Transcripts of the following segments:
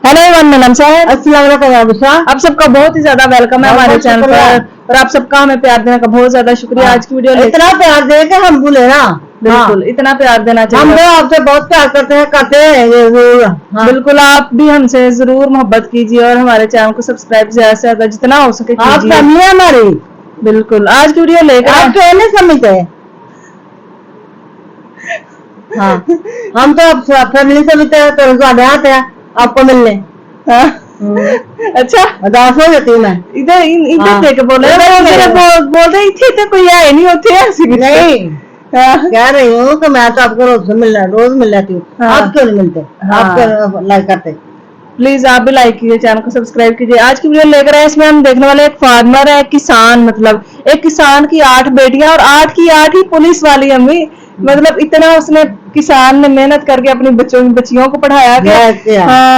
Hello everyone, मेरा नाम है। अस्सलाम वालेकुम। आप सबका बहुत ही ज्यादा वेलकम है हमारे चैनल पर और आप सबका हमें प्यार देने का बहुत ज्यादा शुक्रिया। आज की वीडियो इतना प्यार दे के हम भूले ना, बिल्कुल इतना प्यार देना हम चाहिए। तो आपसे बहुत प्यार करते हैं ये जरूर। बिल्कुल आप भी हमसे जरूर मोहब्बत कीजिए और हमारे चैनल को सब्सक्राइब ज्यादा से ज्यादा जितना हो सके आप कीजिए। फैमिली है हमारी। बिल्कुल आज की वीडियो लेकर आप क्यों नहीं समझते? हाँ, हम तो फैमिली समझते हैं, तो ज्यादा आते हैं आपको मिलने। अच्छा उदास हो जाती हूँ मैं। इधर इधर देख के बोल रहे इतने कोई आए नहीं होते नहीं कह रही हूँ कि मैं तो आपको रोज मिल जाती हूँ। आप क्यों नहीं मिलते? आप क्यों लाइक करते? प्लीज आप भी लाइक कीजिए, चैनल को सब्सक्राइब कीजिए। आज की वीडियो लेकर आए, इसमें हम देखने वाले एक फार्मर है, किसान, मतलब एक किसान की 8 बेटियां और 8 की 8 ही पुलिस वाली अम्मी। मतलब इतना उसने किसान ने मेहनत करके अपनी बच्चियों को पढ़ाया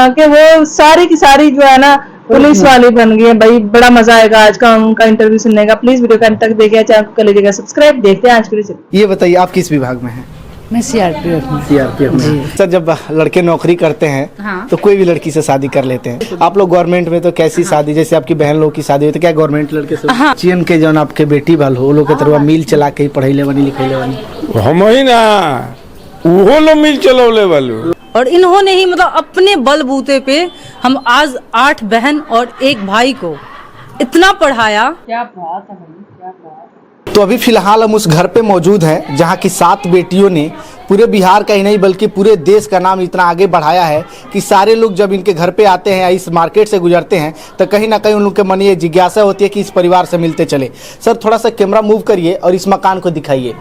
कि वो सारी की सारी जो है ना पुलिस वाली बन गई है। भाई बड़ा मजा आएगा आज का उनका इंटरव्यू सुनने का। प्लीज वीडियो का अंत तक देखिए, चैनल को कर लीजिएगा सब्सक्राइब। देखते हैं आज की वीडियो। ये बताइए आप किस विभाग में हैं? मैं सीआरपीएफ में। सीआरपीएफ में। सर जब लड़के नौकरी करते हैं हाँ। तो कोई भी लड़की से शादी कर लेते हैं। आप लोग गवर्नमेंट में तो कैसी शादी, जैसे आपकी बहन लोग की शादी हुई तो क्या गवर्नमेंट लड़के से? हाँ। चीन के जो आपके बेटी बाल हो, वो लोग के तरह मिल चला के पढ़ाई बनी लिखाई बनी हम ही ना वो लोग मिल चलौले वाले। और इन्होंने ही मतलब अपने बलबूते पे हम आज 8 बहन और 1 भाई को इतना पढ़ाया। क्या बात है भाई, क्या बात। तो अभी फिलहाल हम उस घर पे मौजूद हैं जहाँ की 7 बेटियों ने पूरे बिहार का ही नहीं बल्कि पूरे देश का नाम इतना आगे बढ़ाया है कि सारे लोग जब इनके घर पे आते हैं या इस मार्केट से गुजरते हैं तो कहीं ना कहीं उन लोग के मन ये जिज्ञासा होती है कि इस परिवार से मिलते चले। सर थोड़ा सा कैमरा मूव करिए और इस मकान को दिखाइए।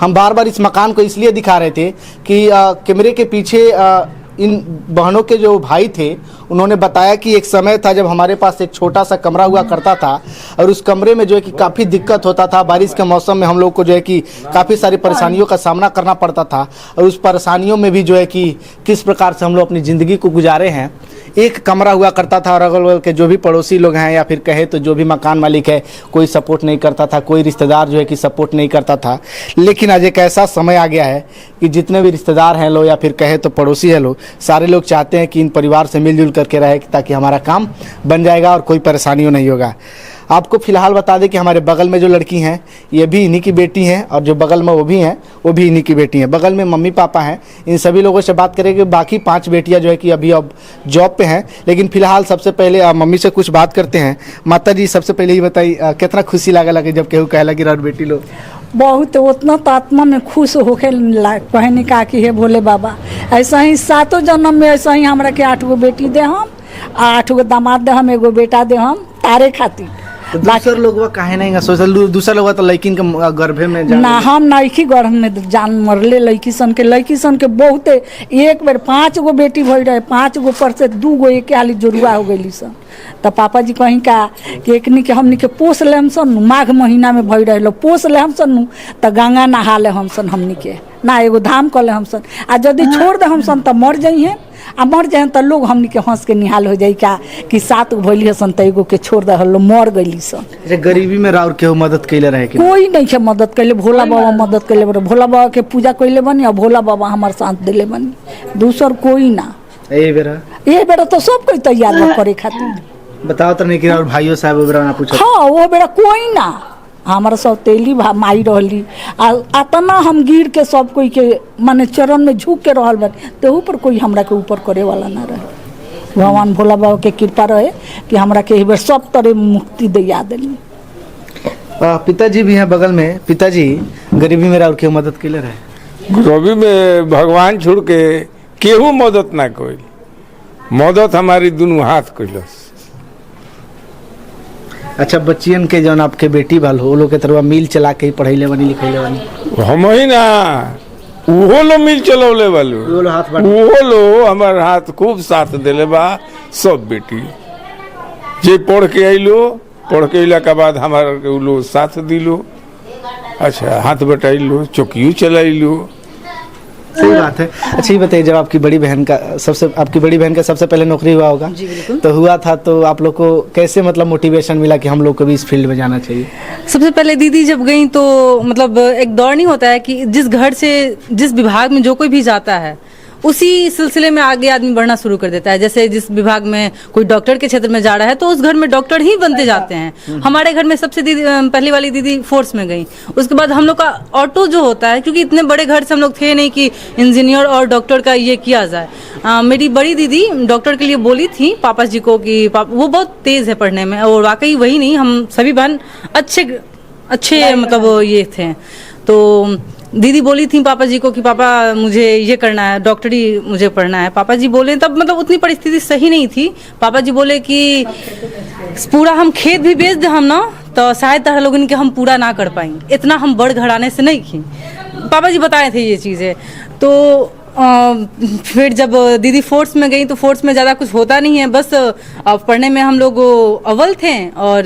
हम बार बार इस मकान को इसलिए दिखा रहे थे कि कैमरे के पीछे इन बहनों के जो भाई थे उन्होंने बताया कि एक समय था जब हमारे पास एक छोटा सा कमरा हुआ करता था और उस कमरे में जो है कि काफ़ी दिक्कत होता था। बारिश के मौसम में हम लोग को जो है कि काफ़ी सारी परेशानियों का सामना करना पड़ता था और उस परेशानियों में भी जो है कि किस प्रकार से हम लोग अपनी ज़िंदगी को गुजारे हैं। एक कमरा हुआ करता था और अगल बगल के जो भी पड़ोसी लोग हैं या फिर कहे तो जो भी मकान मालिक है कोई सपोर्ट नहीं करता था, कोई रिश्तेदार जो है कि सपोर्ट नहीं करता था। लेकिन आज एक ऐसा समय आ गया है कि जितने भी रिश्तेदार हैं लोग या फिर कहे तो पड़ोसी है लोग, सारे लोग चाहते हैं कि इन परिवार से मिलजुल करके रहे ताकि हमारा काम बन जाएगा और कोई परेशानियों नहीं होगा। आपको फिलहाल बता दें कि हमारे बगल में जो लड़की हैं ये भी इन्हीं की बेटी हैं और जो बगल में वो भी हैं वो भी इन्हीं की बेटी हैं। बगल में मम्मी पापा हैं। इन सभी लोगों से बात करेंगे। बाकी 5 बेटियां जो है कि अभी अब जॉब पे हैं, लेकिन फिलहाल सबसे पहले मम्मी से कुछ बात करते हैं। माता जी सबसे पहले ही बताइए कितना खुशी लगे जब केहू कहला कि रात बेटी लोग? बहुत उतना तो आत्मा में खुश होके कहने का कि हे भोले बाबा ऐसा ही 7 जन्म में ऐसा ही हमरा के 8 गो बेटी दे, हम 8 गो दामाद दे, हम 1 गो बेटा दे, हम तारे खातिर। तो दूसर लोग कहे नहीं सोचल, दूसरा लोग तो लड़किन के गर्भे में ना, हम नइखी गर्भ में जान मरले लड़की सन के बहुते। एक बेर 5 गो बेटी भई रहे, 5 गो पर से 2 गो एक हाली जोरुआ हो गई सन। तो पापा जी कहीं का कि एकनी के हमनी के पोस ले हम सन, माघ महीना में भई रहे पोस ले हम सन तो गंगा नहा ले हम सन, हमनी के ना एगो धाम कर ले हम सन। आ यदि छोड़ दे हम सन तो मर जाइए, आ मर जाए तो लोग हमनी के हंस के निहाल हो जाए क्या कि 7 गो भैली सन तो एगो के छोड़ दे हलो मर गई सन। गरीबी में राउर केहू मदद कैले रहे? कोई नहीं के मदद कैले, भोला बाबा मदद कैले बड़े, भोला बाबा के पूजा कैले बनी और भोला बाबा हमारे साथ दिले बनी, दूसर कोई ना। ये बेरा तो सब कोई तैयार करे खातिर बताओ तो नहीं कि और भाइयों साहब ना पूछो? हाँ वो बेरा कोई ना, हमारा सब तेली माई रहली अतना हम गिर के सब कोई के माने चरण में झुक के रहल बनी, तो पर कोई हमरा के ऊपर करे वाला ना रहे। भगवान भोला बाबा के कृपा रहे कि हमरा के बेर सब तरह मुक्ति दिया दिली। पिताजी भी हैं बगल में। पिताजी गरीबी में और क्यों मदद के लिए रहे? गरीबी में भगवान छोड़ के केहू मदद ना कोई, मदद हमारी दोनों हाथ कैलस। अच्छा बच्चियन के जौन आपके बेटी बाल हो लोग के तरह मिल चला के पढ़ाई बनी लिखाई बनी? हम ही ना वो लोग मिल चलौले वाले, वो लोग हमारे हाथ खूब साथ दिले बा। सब बेटी जे पढ़ के आइलो, पढ़ के अला के बाद हमारे लोग साथ दिलो। अच्छा हाथ बटाइलो, चौकियो चलाइलो। सही बात है। अच्छा ये बताइए, जब आपकी बड़ी बहन का सबसे पहले नौकरी हुआ होगा? जी बिल्कुल। तो हुआ था तो आप लोग को कैसे मतलब मोटिवेशन मिला कि हम लोग को भी इस फील्ड में जाना चाहिए? सबसे पहले दीदी जब गई तो मतलब एक दौर नहीं होता है कि जिस घर से जिस विभाग में जो कोई भी जाता है उसी सिलसिले में आगे आदमी बढ़ना शुरू कर देता है। जैसे जिस विभाग में कोई डॉक्टर के क्षेत्र में जा रहा है तो उस घर में डॉक्टर ही बनते जाते हैं। हमारे घर में सबसे पहली वाली दीदी फोर्स में गई, उसके बाद हम लोग का ऑटो जो होता है, क्योंकि इतने बड़े घर से हम लोग थे नहीं कि इंजीनियर और डॉक्टर का ये किया जाए। मेरी बड़ी दीदी डॉक्टर के लिए बोली थी पापा जी को कि वो बहुत तेज है पढ़ने में, और वाकई वही नहीं, हम सभी बहन अच्छे मतलब ये थे। तो दीदी बोली थी पापा जी को कि पापा मुझे ये करना है, डॉक्टरी मुझे पढ़ना है। पापा जी बोले, तब मतलब उतनी परिस्थिति सही नहीं थी, पापा जी बोले कि पूरा हम खेत भी बेच दे हम ना, तो शायद तरह लोगों के हम पूरा ना कर पाएंगे, इतना हम बड़ घराने से नहीं थी। पापा जी बताए थे ये चीज़ें। तो फिर जब दीदी फोर्स में गई तो फोर्स में ज़्यादा कुछ होता नहीं है, बस पढ़ने में हम लोग अव्वल थे, और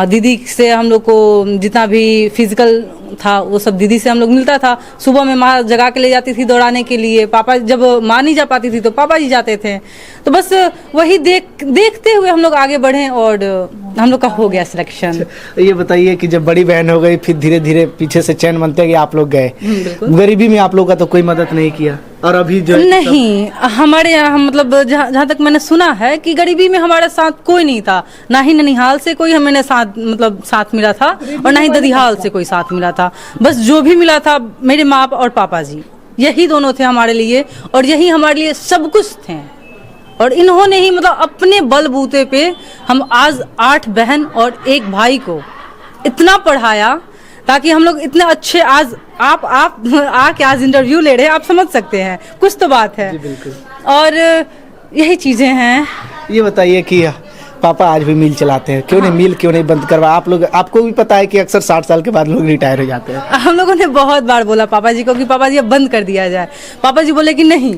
दीदी से हम लोग को जितना भी फिजिकल था वो सब दीदी से हम लोग मिलता था। सुबह में माँ जगा के ले जाती थी दौड़ाने के लिए, पापा जब माँ नहीं जा पाती थी तो पापा जी जाते थे। तो बस वही देखते हुए हम लोग आगे बढ़े और हम लोग का हो गया सिलेक्शन। ये बताइए कि जब बड़ी बहन हो गई फिर धीरे धीरे पीछे से चैन बनते कि आप लोग गए, गरीबी में आप लोग का तो कोई मदद नहीं किया, और अभी जो नहीं हमारे यहाँ मतलब जहाँ तक मैंने सुना है कि गरीबी में हमारे साथ कोई नहीं था, ना ही ननिहाल से कोई हमें साथ मिला था और ना ही ददिहाल से कोई साथ मिला था। बस जो भी मिला था मेरे माँ और पापा जी, यही दोनों थे हमारे लिए, और यही हमारे लिए सब कुछ थे। और इन्होंने ही मतलब अपने बलबूते पे हम आज 8 बहन और 1 भाई को इतना पढ़ाया ताकि हम लोग इतने अच्छे आज आप आके आज इंटरव्यू ले रहे हैं, आप समझ सकते हैं कुछ तो बात है। और यही चीजें हैं। ये बताइए कि पापा आज भी मिल चलाते हैं, क्यों नहीं मिल क्यों नहीं बंद करवा? आप लोग, आपको भी पता है कि अक्सर 60 साल के बाद लोग रिटायर हो जाते हैं। हम लोगों ने बहुत बार बोला पापा जी को कि पापा जी अब बंद कर दिया जाए। पापा जी बोले कि नहीं,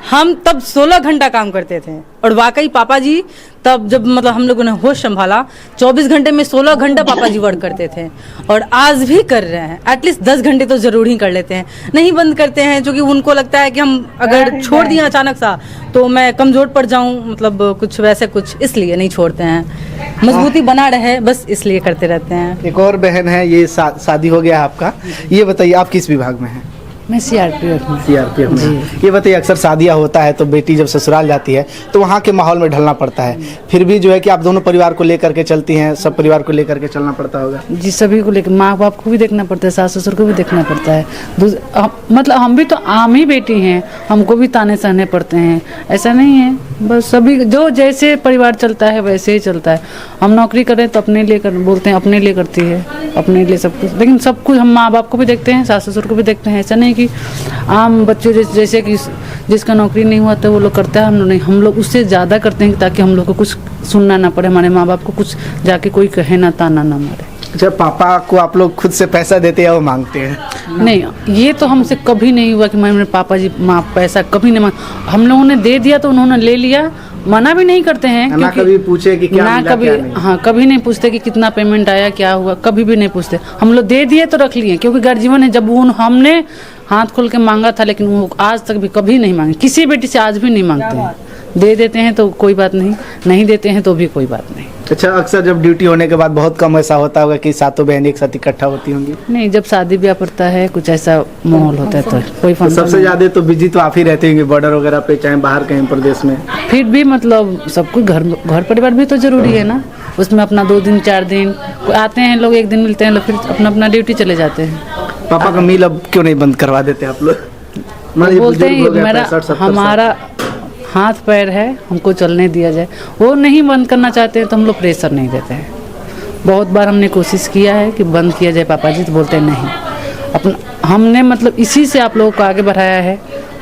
हम तब 16 घंटा काम करते थे, और वाकई पापा जी तब जब मतलब हम लोगों ने होश संभाला 24 घंटे में 16 घंटा पापा जी वर्क करते थे, और आज भी कर रहे हैं। एटलीस्ट 10 घंटे तो जरूर ही कर लेते हैं, नहीं बंद करते हैं, क्योंकि उनको लगता है कि हम अगर छोड़ दिए अचानक सा तो मैं कमजोर पड़ जाऊं, मतलब कुछ वैसे कुछ, इसलिए नहीं छोड़ते हैं। मजबूती बना रहे बस इसलिए करते रहते हैं। एक और बहन है, ये शादी हो गया आपका, ये बताइए आप किस विभाग में हैं? मैं सीआरपीएफ में। सीआरपीएफ में। ये बताइए अक्सर शादियाँ होता है तो बेटी जब ससुराल जाती है तो वहाँ के माहौल में ढलना पड़ता है, फिर भी जो है कि आप दोनों परिवार को लेकर के चलती हैं, सब परिवार को लेकर के चलना पड़ता होगा। जी, सभी को लेकर, माँ बाप को भी देखना पड़ता है, सास ससुर को भी देखना पड़ता है। मतलब हम भी तो आम ही बेटी हैं, हमको भी ताने सहने पड़ते हैं, ऐसा नहीं है। बस सभी जो जैसे परिवार चलता है वैसे ही चलता है। हम नौकरी करें तो अपने लिए बोलते हैं, अपने लिए करती है, अपने लिए सब कुछ, लेकिन सब कुछ हम माँ बाप को भी देखते हैं, सास ससुर को भी देखते हैं। ऐसा नहीं कि आम बच्चों जैसे कि जिसका नौकरी नहीं हुआ तो वो लोग करता है, हम लोग नहीं, हम लोग उससे ज़्यादा करते हैं ताकि हम लोग को कुछ सुनना ना पड़े, हमारे माँ बाप को कुछ जाके कोई कहे ना, ताना ना मारे। जब पापा को आप लोग खुद से पैसा देते हैं वो मांगते हैं? नहीं, ये तो हमसे कभी नहीं हुआ कि मेरे पापा जी माँ पैसा कभी नहीं हम लोगों ने दे दिया तो उन्होंने ले लिया, मना भी नहीं करते हैं। ना कभी पूछे कि क्या मिला, कभी, क्या नहीं। हाँ, कभी नहीं पूछते कि कितना पेमेंट आया, क्या हुआ, कभी भी नहीं पूछते। हम लोग दे दिए तो रख लिए, क्योंकि गर्जीवन है। जब वो हमने हाथ खोल के मांगा था, लेकिन वो आज तक भी कभी नहीं मांगे, किसी बेटी से आज भी नहीं मांगते हैं। दे देते हैं तो कोई बात नहीं, नहीं देते हैं तो भी कोई बात नहीं। अच्छा, अक्सर जब ड्यूटी होने के बाद बहुत कम ऐसा होता होगा कि सातों बहन एक साथ इकट्ठा होती होंगी? नहीं, जब शादी ब्याह पड़ता है, कुछ ऐसा माहौल होता है तो कोई तो सबसे ज्यादा तो बिजी तो आप ही रहते होंगे बॉर्डर वगैरह पे, चाहे बाहर कहीं प्रदेश में। फिर भी मतलब सब कुछ घर परिवार भी तो जरूरी है ना, उसमें अपना 2 दिन 4 दिन आते हैं लोग, 1 दिन मिलते हैं लोग, फिर अपना अपना ड्यूटी चले जाते हैं। पापा का मील अब क्यों नहीं बंद करवा देते आप लोग? बोलते हैं मेरा हमारा हाथ पैर है, हमको चलने दिया जाए, वो नहीं बंद करना चाहते हैं तो हम लोग प्रेशर नहीं देते हैं। बहुत बार हमने कोशिश किया है कि बंद किया जाए पापा जी, तो बोलते हैं नहीं, अपना हमने मतलब इसी से आप लोगों को आगे बढ़ाया है,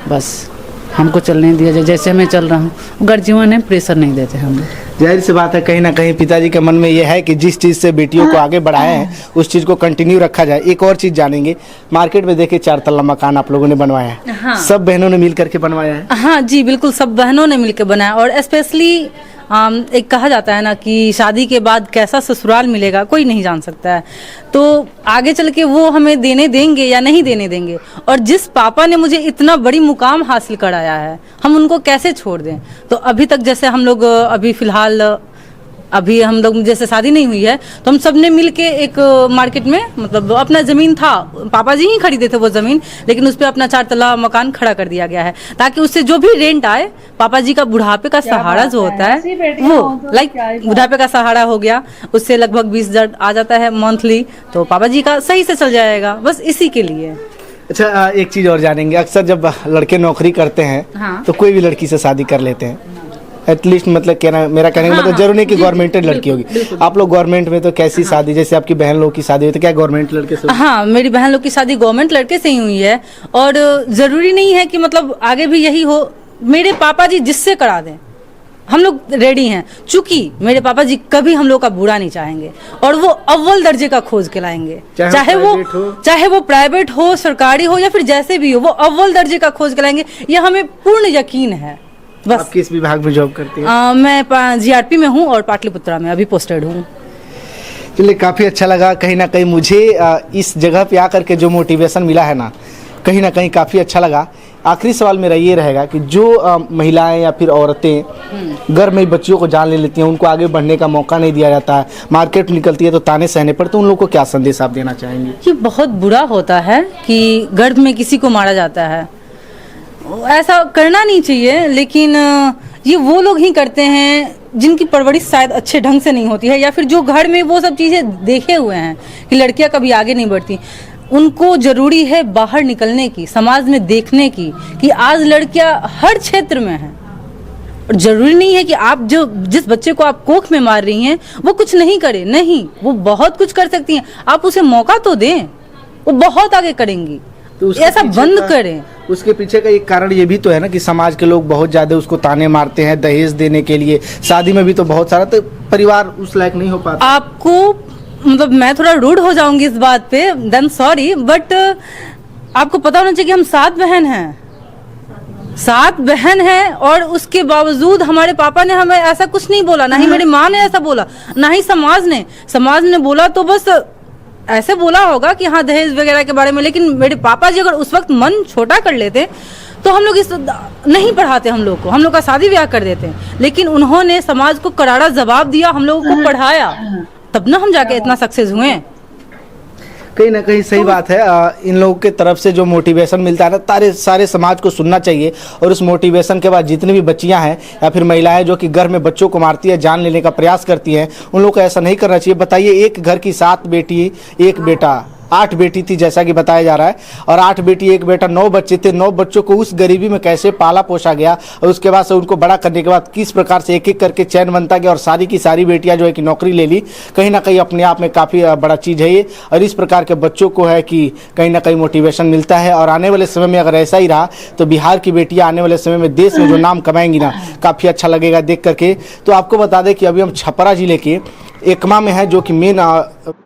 बस हमको चलने दिया जाए जैसे मैं चल रहा हूँ। गर्जीवन है, प्रेशर नहीं देते हम लोग। जाहिर सी बात है, कहीं ना कहीं पिताजी के मन में ये है कि जिस चीज़ से बेटियों को आगे बढ़ाया है उस चीज़ को कंटिन्यू रखा जाए। एक और चीज़ जानेंगे, मार्केट में देखिए 4 तल्ला मकान आप लोगों ने बनवाया है। हाँ। सब बहनों ने मिल करके बनवाया है? हाँ जी, बिल्कुल सब बहनों ने मिलकर बनाया। और स्पेशली एक कहा जाता है ना कि शादी के बाद कैसा ससुराल मिलेगा कोई नहीं जान सकता है, तो आगे चल के वो हमें देने देंगे या नहीं देने देंगे। और जिस पापा ने मुझे इतना बड़ी मुकाम हासिल कराया है, हम उनको कैसे छोड़ दें। तो अभी तक जैसे हम लोग अभी फिलहाल अभी हम लोग जैसे शादी नहीं हुई है तो हम सब ने मिल के एक मार्केट में मतलब अपना जमीन था, पापा जी ही खरीदे थे वो जमीन, लेकिन उस पे अपना 4 तल्ला मकान खड़ा कर दिया गया है ताकि उससे जो भी रेंट आए, पापा जी का बुढ़ापे का सहारा जो होता है वो लाइक बुढ़ापे का सहारा हो गया, उससे लगभग 20,000 आ जाता है मंथली, तो पापा जी का सही से चल जाएगा, बस इसी के लिए। अच्छा, एक चीज और जानेंगे, अक्सर जब लड़के नौकरी करते हैं हाँ। तो कोई भी लड़की से शादी कर लेते हैं, एटलीस्ट मतलब कहना मेरा कहने का मतलब जरूरी नहीं कि गवर्नमेंटेड लड़की होगी, आप लोग गवर्नमेंट में तो कैसी शादी, जैसे आपकी बहन लोग की शादी हुई तो क्या गवर्नमेंट लड़के से? हाँ, मेरी बहन लोग की शादी गवर्नमेंट लड़के से ही हुई है और जरूरी नहीं है कि मतलब आगे भी यही हो, मेरे पापा जी जिससे करा दें हम लोग रेडी हैं, चूंकि मेरे पापा जी कभी हम लोग का बुरा नहीं चाहेंगे और वो अव्वल दर्जे का खोज के लाएंगे, चाहे वो प्राइवेट हो, सरकारी हो या फिर जैसे भी हो, वो अव्वल दर्जे का खोज के लाएंगे, ये हमें पूर्ण यकीन है। बस। आप किस विभाग में जॉब करती हैं? मैं जीआरपी में हूँ और पाटलिपुत्रा में अभी पोस्टेड हूँ। चलिए, काफ़ी अच्छा लगा, कहीं ना कहीं मुझे इस जगह पे आकर के जो मोटिवेशन मिला है ना, कहीं ना कहीं काफ़ी अच्छा लगा। आखिरी सवाल मेरा ये रहेगा कि जो महिलाएं या फिर औरतें घर में बच्चियों को जान ले लेती हैं, उनको आगे बढ़ने का मौका नहीं दिया जाता है, मार्केट निकलती है तो ताने सहने पड़ते, तो उन लोगों को क्या संदेश आप देना चाहेंगे? ये बहुत बुरा होता है कि गर्भ में किसी को मारा जाता है, ऐसा करना नहीं चाहिए, लेकिन ये वो लोग ही करते हैं जिनकी परवरिश शायद अच्छे ढंग से नहीं होती है या फिर जो घर में वो सब चीज़ें देखे हुए हैं कि लड़कियां कभी आगे नहीं बढ़ती। उनको जरूरी है बाहर निकलने की, समाज में देखने की कि आज लड़कियां हर क्षेत्र में हैं और जरूरी नहीं है कि आप जो जिस बच्चे को आप कोख में मार रही हैं वो कुछ नहीं करे, नहीं, वो बहुत कुछ कर सकती हैं, आप उसे मौका तो दें, वो बहुत आगे करेंगी, तो ऐसा बंद करें। उसके पीछे का एक कारण ये भी तो है ना कि समाज के लोग बहुत ज्यादा उसको ताने मारते हैं दहेज देने के लिए, शादी में भी तो बहुत सारा, तो परिवार उस लायक नहीं हो पाता। आपको मतलब मैं थोड़ा रूड हो जाऊंगी इस बात पे, देन सॉरी, बट आपको पता होना चाहिए कि हम 7 बहन हैं, 7 बहन हैं और उसके बावजूद हमारे पापा ने हमें ऐसा कुछ नहीं बोला, ना ही मेरी माँ ने ऐसा बोला, ना ही समाज ने बोला, तो बस ऐसे बोला होगा कि हाँ दहेज वगैरह के बारे में, लेकिन मेरे पापा जी अगर उस वक्त मन छोटा कर लेते तो हम लोग इस नहीं पढ़ाते, हम लोग का शादी ब्याह कर देते, लेकिन उन्होंने समाज को करारा जवाब दिया, हम लोगों को पढ़ाया, तब ना हम जाके इतना सक्सेस हुए। कहीं ना कहीं सही बात है, इन लोगों के तरफ से जो मोटिवेशन मिलता है ना, सारे समाज को सुनना चाहिए और उस मोटिवेशन के बाद जितनी भी बच्चियां हैं या फिर महिलाएं जो कि घर में बच्चों को मारती है, जान लेने का प्रयास करती हैं, उन लोगों को ऐसा नहीं करना चाहिए। बताइए, एक घर की 7 बेटी 1 बेटा, 8 बेटी थी जैसा कि बताया जा रहा है, और 8 बेटी 1 बेटा, 9 बच्चे थे, 9 बच्चों को उस गरीबी में कैसे पाला पोसा गया और उसके बाद से उनको बड़ा करने के बाद किस प्रकार से एक एक करके चैन बनता गया और सारी की सारी बेटियां जो है कि नौकरी ले ली। कहीं ना कहीं अपने आप में काफ़ी बड़ा चीज़ है ये, और इस प्रकार के बच्चों को है कि कहीं ना कहीं मोटिवेशन मिलता है, और आने वाले समय में अगर ऐसा ही रहा तो बिहार की बेटियाँ आने वाले समय में देश में जो नाम कमाएंगी ना, काफ़ी अच्छा लगेगा देख करके। तो आपको बता दें कि अभी हम छपरा जिले के एकमा में है, जो कि मेन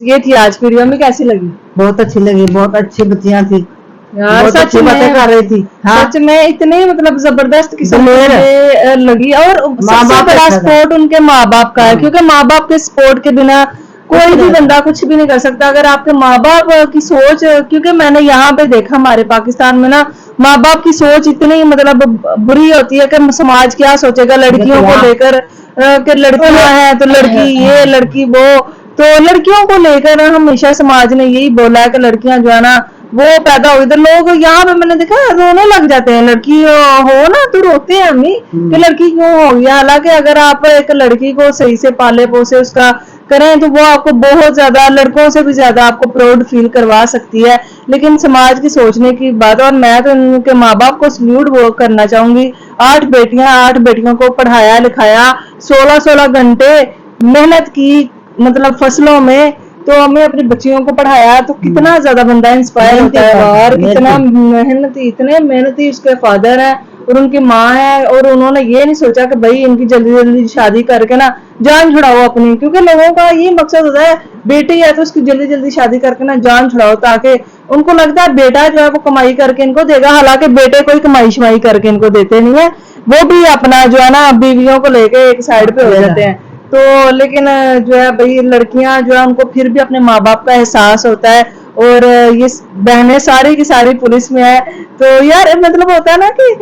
ये थी आज की वीडियो में, कैसी लगी? बहुत अच्छी लगी, बहुत अच्छी बच्चियां थी यार, बहुत सच अच्छी बातें कर रही थी। हाँ, सच में इतने मतलब जबरदस्त किस्म की लगी, और सबसे बड़ा सपोर्ट उनके माँ बाप का है, क्योंकि माँ बाप के सपोर्ट के बिना कोई भी बंदा कुछ भी नहीं कर सकता। अगर आपके माँ बाप की सोच, क्योंकि मैंने यहाँ पे देखा हमारे पाकिस्तान में ना, माँ बाप की सोच इतनी मतलब बुरी होती है कि समाज क्या सोचेगा लड़कियों को लेकर, कि लड़कियां हैं तो लड़की ये लड़की वो, तो लड़कियों को लेकर हमेशा समाज ने यही बोला है कि लड़कियां जो है ना वो पैदा हुई, तो लोग यहाँ पे मैंने देखा रोने लग जाते हैं, लड़की हो ना तो रोते हैं अम्मी कि लड़की क्यों हो गया। हालांकि अगर आप एक लड़की को सही से पाले पोसे उसका करें तो वो आपको बहुत ज्यादा, लड़कों से भी ज्यादा आपको प्राउड फील करवा सकती है, लेकिन समाज की सोचने की बात। और मैं तो उनके माँ बाप को सल्यूट वो करना चाहूंगी। 8 बेटियों को पढ़ाया लिखाया, 16 घंटे मेहनत की, मतलब फसलों में, तो हमें अपनी बच्चियों को पढ़ाया, तो कितना ज्यादा बंदा इंस्पायर होता है। और कितना मेहनती, इतने मेहनती उसके फादर है और उनकी माँ है, और उन्होंने ये नहीं सोचा कि भाई इनकी जल्दी जल्दी शादी करके ना जान छुड़ाओ अपनी, क्योंकि लोगों का ये मकसद होता है बेटी है तो उसकी जल्दी जल्दी शादी करके ना जान छुड़ाओ, ताकि उनको लगता है बेटा जो है वो कमाई करके इनको देगा। हालांकि बेटे कोई कमाई शमाई करके इनको देते नहीं है, वो भी अपना जो है ना बीवियों को लेके एक साइड पे हो जाते हैं। तो लेकिन जो है भाई लड़कियां जो है उनको फिर भी अपने माँ बाप का एहसास होता है, और ये बहनें सारी की सारी पुलिस में है, तो यार मतलब होता है ना कि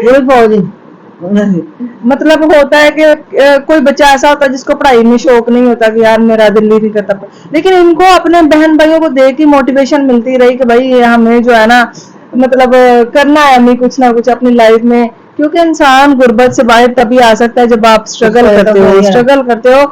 मतलब होता है कि कोई बच्चा ऐसा होता है जिसको पढ़ाई में शौक नहीं होता कि यार मेरा दिल नहीं करता, लेकिन इनको अपने बहन भाइयों को देख के मोटिवेशन मिलती रही कि भाई ये हमें जो है ना मतलब करना है हमें कुछ ना कुछ अपनी लाइफ में, क्योंकि इंसान गुर्बत से बाहर तभी आ सकता है जब आप स्ट्रगल करते हो।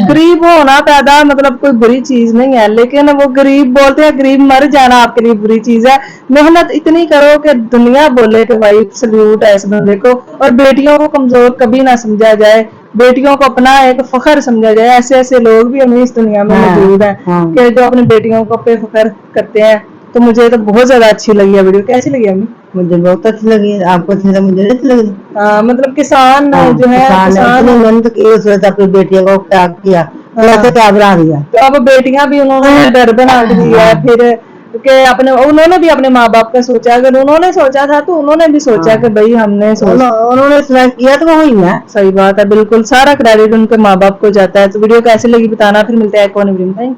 गरीब होना पैदा मतलब कोई बुरी चीज नहीं है, लेकिन वो गरीब बोलते हैं गरीब मर जाना आपके लिए बुरी चीज है। मेहनत इतनी करो कि दुनिया बोले कि भाई सल्यूट है इस बंदे को, और बेटियों को कमजोर कभी ना समझा जाए, बेटियों को अपना एक फखर समझा जाए। ऐसे ऐसे लोग भी हमें इस दुनिया में मौजूद हैं कि जो अपनी बेटियों को पे फखर करते हैं। तो मुझे तो बहुत ज्यादा अच्छी लगी है वीडियो। कैसी लगी हमें? मुझे बहुत अच्छी लगी, आपको अच्छी लगी, मुझे अच्छी लगी। मतलब किसान जो है किसान मेहनत की उस वजह से अपनी बेटियों को त्याग किया, कैसे क्या बना दिया। तो अब बेटियां भी उन्होंने डर बना के दिया है फिर कि अपने उन्होंने भी अपने माँ बाप का सोचा। अगर उन्होंने सोचा था तो उन्होंने भी सोचा कि भाई हमने उन्होंने सिलेक्ट किया तो वही है। सही बात है, बिल्कुल सारा क्रेडिट उनके माँ बाप को जाता है। तो वीडियो कैसी लगी बताना, फिर मिलते हैं एक और वीडियो में।